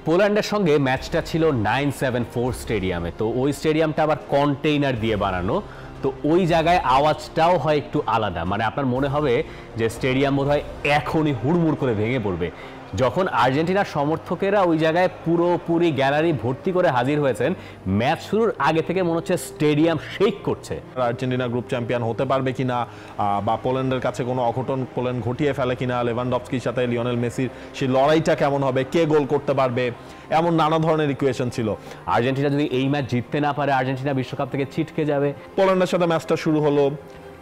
পোল্যান্ডের সঙ্গে ম্যাচটা ছিল 974 স্টেডিয়ামে। তো ওই স্টেডিয়ামটা আবার কন্টেইনার দিয়ে বানানো, তো ওই জায়গায় আওয়াজটাও হয় একটু আলাদা। মানে আপনার মনে হবে যে স্টেডিয়াম বোধহয় এখনই হুড়মুড় করে ভেঙে পড়বে। যখন আর্জেন্টিনার সমর্থকেরা ওই জায়গায় পুরোপুরি গ্যালারি ভর্তি করে হাজির হয়েছেন, ম্যাচ শুরুর আগে থেকে মনে হচ্ছে স্টেডিয়াম শেক করছে। আর্জেন্টিনা গ্রুপ চ্যাম্পিয়ন হতে পারবে কিনা, বা পোল্যান্ডের কাছে কোনো অঘটন পোল্যান্ড ঘটিয়ে ফেলে কিনা, লেভানডফস্কির সাথে লিওনেল মেসির সেই লড়াইটা কেমন হবে, কে গোল করতে পারবে, এমন নানা ধরনের ইকুয়েশন ছিল। আর্জেন্টিনা যদি এই ম্যাচ জিততে না পারে, আর্জেন্টিনা বিশ্বকাপ থেকে ছিটকে যাবে। পোল্যান্ডের সাথে ম্যাচটা শুরু হলো,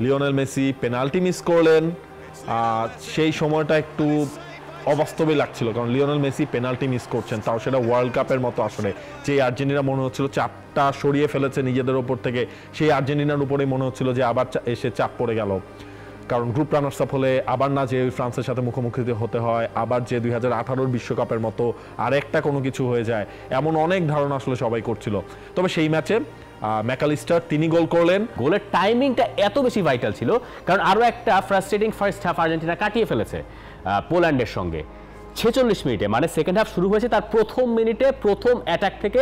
লিওনেল মেসি পেনাল্টি মিস করলেন। সেই সময়টা একটু অবাস্তবই লাগছিল, কারণ লিওনেল মেসি পেনাল্টি মিস করছেন, তাও সেটা ওয়ার্ল্ড কাপের মতো আসলে। যে আর্জেন্টিনা মনে হচ্ছিল চাপটা সরিয়ে ফেলেছে নিজেদের ওপর থেকে, সেই আর্জেন্টিনার উপরেই মনে হচ্ছিল যে আবার এসে চাপ পড়ে গেল। কারণ গ্রুপ রানার্স আপ হলে আবার না যে ফ্রান্সের সাথে মুখোমুখি হতে হয়, আবার যে 2018 বিশ্বকাপের মতো আরেকটা কোনো কিছু হয়ে যায়, এমন অনেক ধারণা আসলে সবাই করছিল। তবে সেই ম্যাচে ম্যাকালিস্টার তিনি গোল করলেন। গোলের টাইমিংটা এত বেশি ভাইটাল ছিল, কারণ আরও একটা ফ্রাস্ট্রেটিং ফার্স্ট হাফ আর্জেন্টিনা কাটিয়ে ফেলেছে পোল্যান্ডের সঙ্গে। 46 মিনিটে, মানে সেকেন্ড হাফ শুরু হয়েছে তার প্রথম মিনিটে প্রথম অ্যাটাক থেকে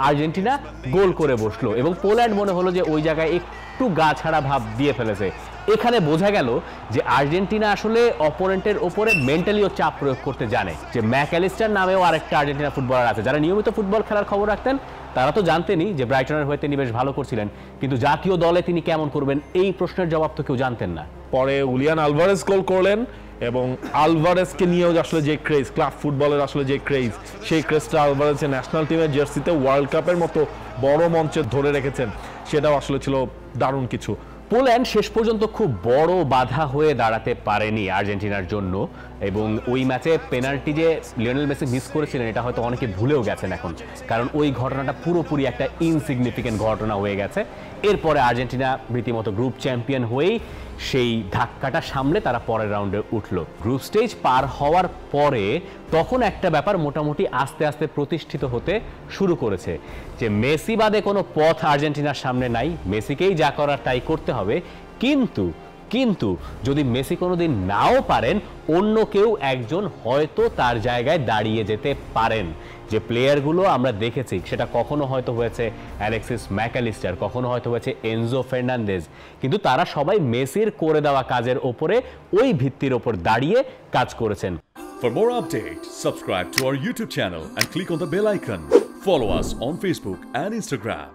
আর্জেন্টিনা গোল করে বসলো, এবং পোল্যান্ড মনে হলো যে ওই জায়গায় একটু গা ছাড়া ভাব দিয়ে ফেলেছে। এখানে বোঝা গেল যে আর্জেন্টিনা আসলে অপোনেন্টের ওপরে মেন্টালিও চাপ প্রয়োগ করতে জানে। যে ম্যাকালিস্টার নামেও আরেকটা আর্জেন্টিনা ফুটবলার আছে, যারা নিয়মিত ফুটবল খেলার খবর রাখতেন তারা তো জানতেনই যে ব্রাইটনের হয়ে তিনি বেশ ভালো করছিলেন, কিন্তু জাতীয় দলে তিনি কেমন করবেন এই প্রশ্নের জবাব তো কেউ জানতেন না। পরে উলিয়ান আলভারেজ গোল করলেন, এবং আলভারেজকে নিয়েও আসলে যে ক্রেজ, ক্লাব ফুটবলের আসলে যে ক্রেজ, সেই ক্রেজটা আলভারেজের ন্যাশনাল টিমের জার্সিতে ওয়ার্ল্ড কাপের মতো বড় মঞ্চে ধরে রেখেছেন, সেটাও আসলে ছিল দারুণ কিছু। পোল্যান্ড শেষ পর্যন্ত খুব বড় বাধা হয়ে দাঁড়াতে পারেনি আর্জেন্টিনার জন্য, এবং ওই ম্যাচে পেনাল্টি যে লিওনেল মেসি মিস করেছিলেন এটা হয়তো অনেকে ভুলেও গেছেন এখন, কারণ ওই ঘটনাটা পুরোপুরি একটা ইনসিগনিফিকেন্ট ঘটনা হয়ে গেছে। এরপরে আর্জেন্টিনা রীতিমতো গ্রুপ চ্যাম্পিয়ন হয়েই সেই ধাক্কাটা সামলে তারা পরের রাউন্ডে উঠল। গ্রুপ স্টেজ পার হওয়ার পরে তখন একটা ব্যাপার মোটামুটি আস্তে আস্তে প্রতিষ্ঠিত হতে শুরু করেছে, যে মেসি বাদে কোনো পথ আর্জেন্টিনার সামনে নাই, মেসিকেই যা করার তাই করতে হবে। কিন্তু যদি মেসি কোনোদিন নাও পারেন, অন্য কেউ একজন হয়তো তার জায়গায় দাঁড়িয়ে যেতে পারেন। যে প্লেয়ারগুলো আমরা দেখেছি, সেটা কখনো হয়তো হয়েছে অ্যালেক্সিস ম্যাকালিস্টার, কখনো হয়তো হয়েছে এনজো ফার্নান্দেজ, কিন্তু তারা সবাই মেসির করে দেওয়া কাজের ওপরে, ওই ভিত্তির ওপর দাঁড়িয়ে কাজ করেছেন। For more updates, subscribe to our YouTube channel and click on the bell icon. Follow us on Facebook and Instagram.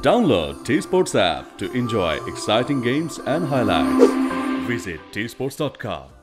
Download T-Sports app to enjoy exciting games and highlights. Visit tsports.com.